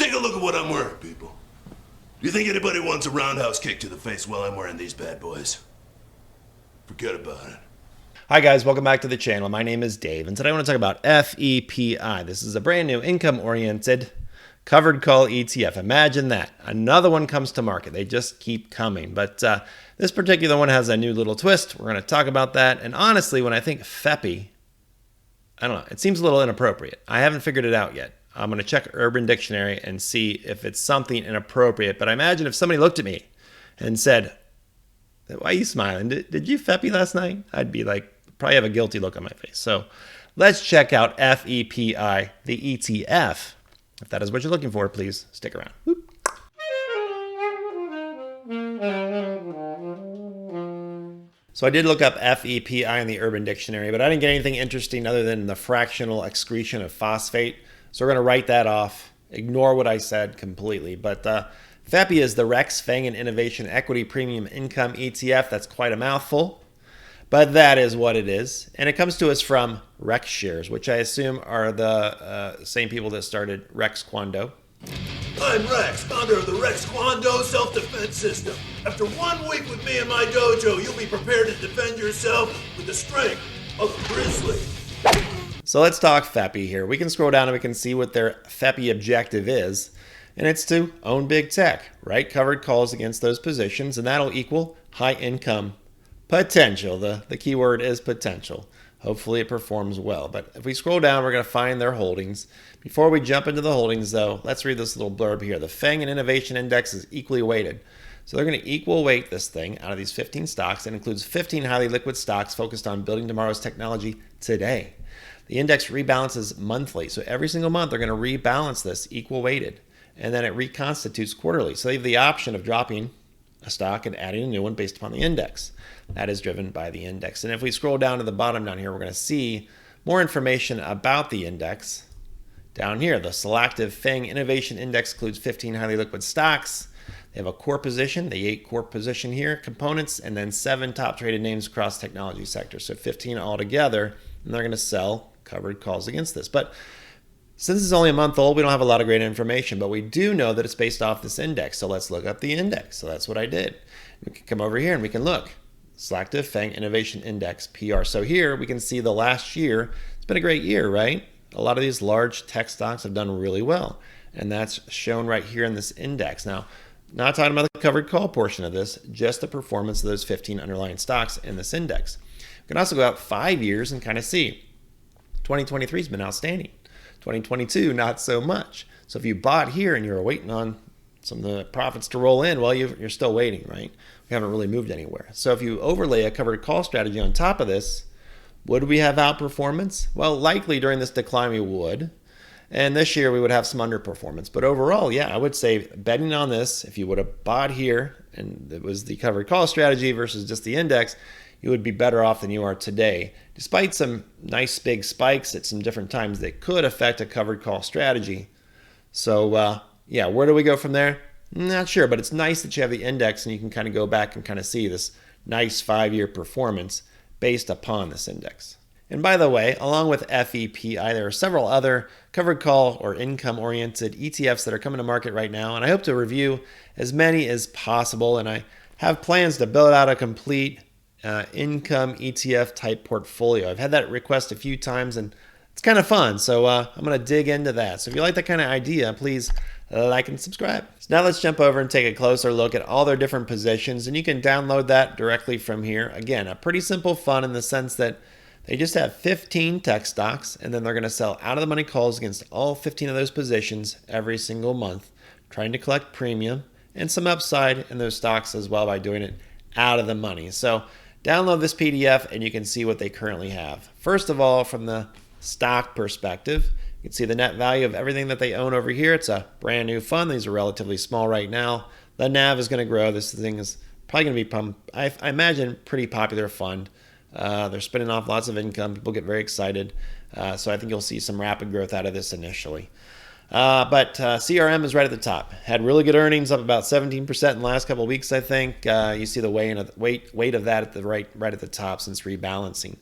Take a look at what I'm wearing, people. Do you think anybody wants a roundhouse kick to the face while I'm wearing these bad boys? Forget about it. Hi guys, welcome back to the channel. My name is Dave, and today I want to talk about FEPI. This is a brand new income-oriented covered call ETF. Imagine that. Another one comes to market. They just keep coming. But this particular one has a new little twist. We're going to talk about that. And honestly, when I think FEPI, I don't know, it seems a little inappropriate. I haven't figured it out yet. I'm going to check Urban Dictionary and see if it's something inappropriate. But I imagine if somebody looked at me and said, "Why are you smiling? Did you FEPI last night?" I'd be like, probably have a guilty look on my face. So let's check out FEPI, the ETF. If that is what you're looking for, please stick around. Whoop. So I did look up FEPI in the Urban Dictionary, but I didn't get anything interesting other than the fractional excretion of phosphate. So we're going to write that off. Ignore what I said completely. But FEPI is the REX, FANG, and Innovation Equity Premium Income ETF. That's quite a mouthful, but that is what it is. And it comes to us from REX shares, which I assume are the same people that started Rex Kwando. I'm Rex, founder of the Rex Kwando self-defense system. After 1 week with me in my dojo, you'll be prepared to defend yourself with the strength of a grizzly. So let's talk FEPI here. We can scroll down and we can see what their FEPI objective is. And it's to own big tech, write covered calls against those positions, and that'll equal high income potential. The key word is potential. Hopefully it performs well. But if we scroll down, we're going to find their holdings. Before we jump into the holdings, though, let's read this little blurb here. The FANG and Innovation Index is equally weighted. So they're going to equal weight this thing out of these 15 stocks. It includes 15 highly liquid stocks focused on building tomorrow's technology today. The index rebalances monthly. So every single month, they're going to rebalance this equal weighted. And then it reconstitutes quarterly. So they have the option of dropping a stock and adding a new one based upon the index. That is driven by the index. And if we scroll down to the bottom down here, we're going to see more information about the index. Down here, the Selective FANG Innovation Index includes 15 highly liquid stocks. They have a core position, the 8 core position here, components, and then 7 top traded names across technology sectors. So 15 altogether, and they're going to sell covered calls against this. But since it's only a month old, we don't have a lot of great information, but we do know that it's based off this index. So let's look up the index. So that's what I did. We can come over here and we can look. Selective FANG Innovation Index, PR. So here we can see the last year. It's been a great year, right? A lot of these large tech stocks have done really well. And that's shown right here in this index. Now, not talking about the covered call portion of this, just the performance of those 15 underlying stocks in this index. We can also go out 5 years and kind of see. 2023 has been outstanding. 2022, not so much. So if you bought here and you're waiting on some of the profits to roll in, well, you're still waiting, right? We haven't really moved anywhere. So if you overlay a covered call strategy on top of this, would we have outperformance? Well, likely during this decline we would. And this year we would have some underperformance. But overall, yeah, I would say betting on this, if you would have bought here and it was the covered call strategy versus just the index, you would be better off than you are today. Despite some nice big spikes at some different times that could affect a covered call strategy. So yeah, where do we go from there? Not sure, but it's nice that you have the index and you can kind of go back and kind of see this nice 5-year performance based upon this index. And by the way, along with FEPI, there are several other covered call or income-oriented ETFs that are coming to market right now, and I hope to review as many as possible, and I have plans to build out a complete income ETF type portfolio. I've had that request a few times and it's kind of fun. So I'm going to dig into that. So if you like that kind of idea, please like and subscribe. So now let's jump over and take a closer look at all their different positions. And you can download that directly from here. Again, a pretty simple fun in the sense that they just have 15 tech stocks and then they're going to sell out of the money calls against all 15 of those positions every single month, trying to collect premium and some upside in those stocks as well by doing it out of the money. So download this PDF and you can see what they currently have. First of all, from the stock perspective, you can see the net value of everything that they own over here. It's a brand new fund. These are relatively small right now. The NAV is going to grow. This thing is probably going to be, I imagine, pretty popular fund. They're spinning off lots of income. People get very excited. So I think you'll see some rapid growth out of this initially. But CRM is right at the top. Had really good earnings, up about 17% in the last couple of weeks, I think. You see the weight of that at the right at the top since rebalancing.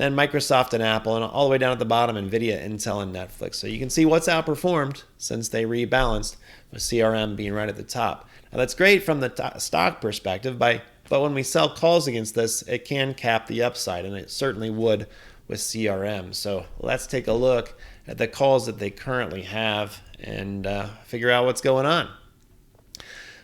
then Microsoft and Apple, and all the way down at the bottom, NVIDIA, Intel, and Netflix. So you can see what's outperformed since they rebalanced, with CRM being right at the top. Now that's great from the stock perspective, but when we sell calls against this, it can cap the upside, and it certainly would with CRM. So let's take a look at the calls that they currently have and figure out what's going on.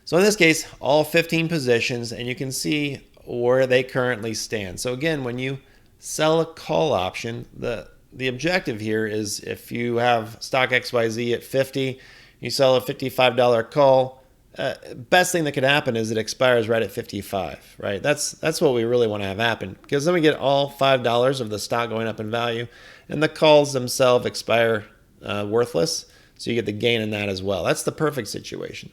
So in this case, all 15 positions, and you can see where they currently stand. So again, when you sell a call option, the objective here is if you have stock XYZ at 50, you sell a $55 call, best thing that could happen is it expires right at 55, right? That's what we really want to have happen, because then we get all $5 of the stock going up in value, and the calls themselves expire worthless, so you get the gain in that as well. That's the perfect situation.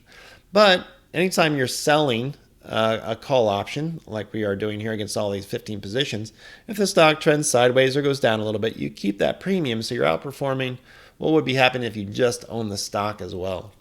But anytime you're selling a call option, like we are doing here against all these 15 positions, if the stock trends sideways or goes down a little bit, you keep that premium, so you're outperforming what would be happening if you just own the stock as well.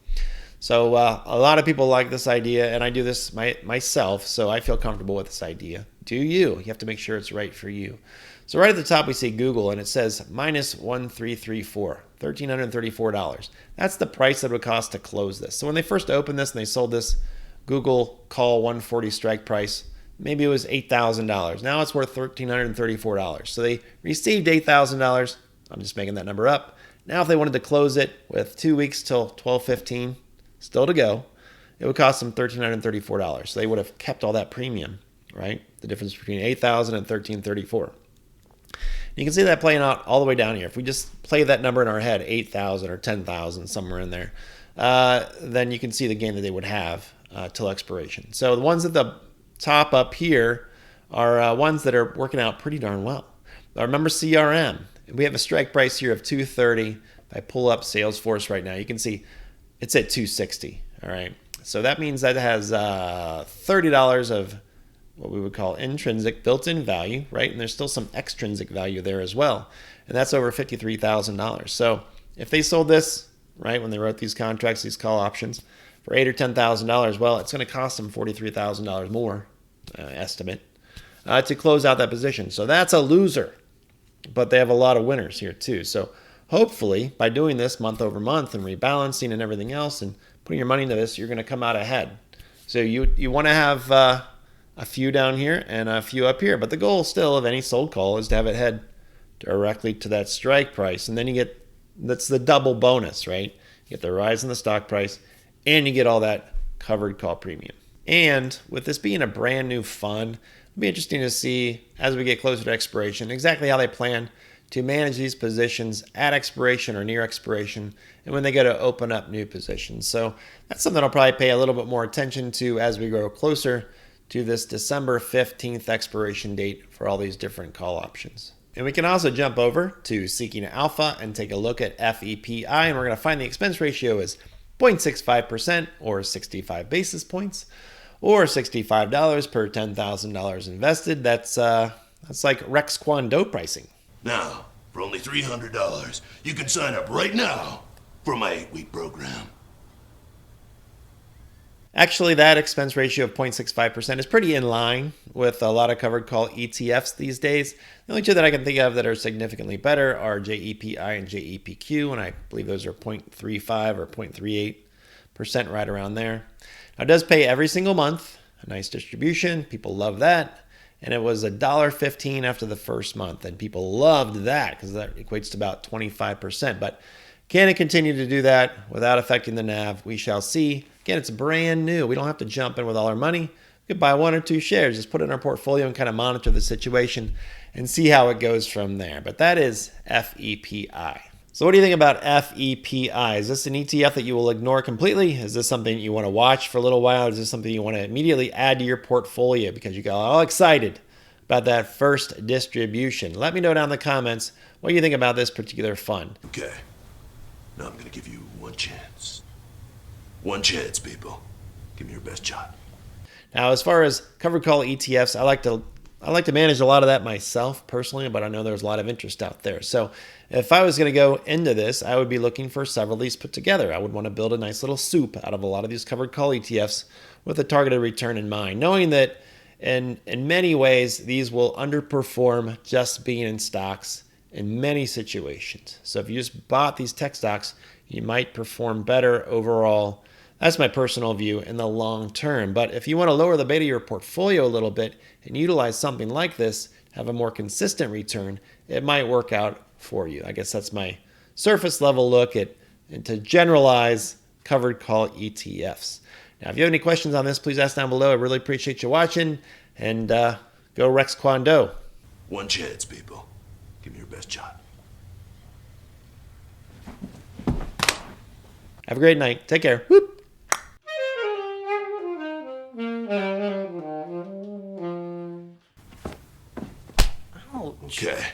So a lot of people like this idea, and I do this myself, so I feel comfortable with this idea. Do you? You have to make sure it's right for you. So right at the top we see Google, and it says minus 1334, $1,334. That's the price that it would cost to close this. So when they first opened this and they sold this Google call 140 strike price, maybe it was $8,000. Now it's worth $1,334. So they received $8,000. I'm just making that number up. Now if they wanted to close it with 2 weeks till 12/15, still to go, it would cost them $1,334. So they would have kept all that premium, right? The difference between $8,000 and $1,334. You can see that playing out all the way down here. If we just play that number in our head, 8,000 or 10,000, somewhere in there, then you can see the gain that they would have till expiration. So the ones at the top up here are ones that are working out pretty darn well. Now remember CRM. We have a strike price here of 230. If I pull up Salesforce right now, you can see it's at 260. All right. So that means that it has $30 of what we would call intrinsic built-in value, right? And there's still some extrinsic value there as well. And that's over $53,000. So if they sold this, right, when they wrote these contracts, these call options, for $8,000 or $10,000, well, it's going to cost them $43,000 more, estimate, to close out that position. So that's a loser. But they have a lot of winners here too. So hopefully by doing this month over month and rebalancing and everything else and putting your money into this, you're going to come out ahead. So you want to have a few down here and a few up here. But the goal still of any sold call is to have it head directly to that strike price. And then you get, that's the double bonus, right? You get the rise in the stock price and you get all that covered call premium. And with this being a brand new fund, it'll be interesting to see as we get closer to expiration exactly how they plan to manage these positions at expiration or near expiration and when they go to open up new positions. So that's something I'll probably pay a little bit more attention to as we grow closer to this December 15th expiration date for all these different call options. And we can also jump over to Seeking Alpha and take a look at FEPI, and we're going to find the expense ratio is 0.65% or 65 basis points, or $65 per $10,000 invested. That's like Rex Kwon Do pricing. Now, for only $300, you can sign up right now for my 8-week program. Actually, that expense ratio of 0.65% is pretty in line with a lot of covered call ETFs these days. The only two that I can think of that are significantly better are JEPI and JEPQ, and I believe those are 0.35 or 0.38%, right around there. Now, it does pay every single month, a nice distribution. People love that. And it was $1.15 after the first month, and people loved that because that equates to about 25%. But can it continue to do that without affecting the NAV? We shall see. Again, it's brand new. We don't have to jump in with all our money. We could buy 1 or 2 shares, just put it in our portfolio and kind of monitor the situation and see how it goes from there. But that is FEPI. So what do you think about FEPI? Is this an ETF that you will ignore completely? Is this something you want to watch for a little while? Is this something you want to immediately add to your portfolio because you got all excited about that first distribution? Let me know down in the comments what you think about this particular fund. Okay, now I'm going to give you one chance. One chance, people. Give me your best shot. Now, as far as covered call ETFs, I like to manage a lot of that myself personally, but I know there's a lot of interest out there. So if I was going to go into this, I would be looking for several of these put together. I would want to build a nice little soup out of a lot of these covered call ETFs with a targeted return in mind, knowing that And in many ways, these will underperform just being in stocks in many situations. So if you just bought these tech stocks, you might perform better overall. That's my personal view in the long term. But if you want to lower the beta of your portfolio a little bit and utilize something like this, have a more consistent return, it might work out for you. I guess that's my surface level look at and to generalize covered call ETFs. Now, if you have any questions on this, please ask down below. I really appreciate you watching. And go Rex Kwon-Do. One chance, people. Give me your best shot. Have a great night. Take care. Whoop. Okay.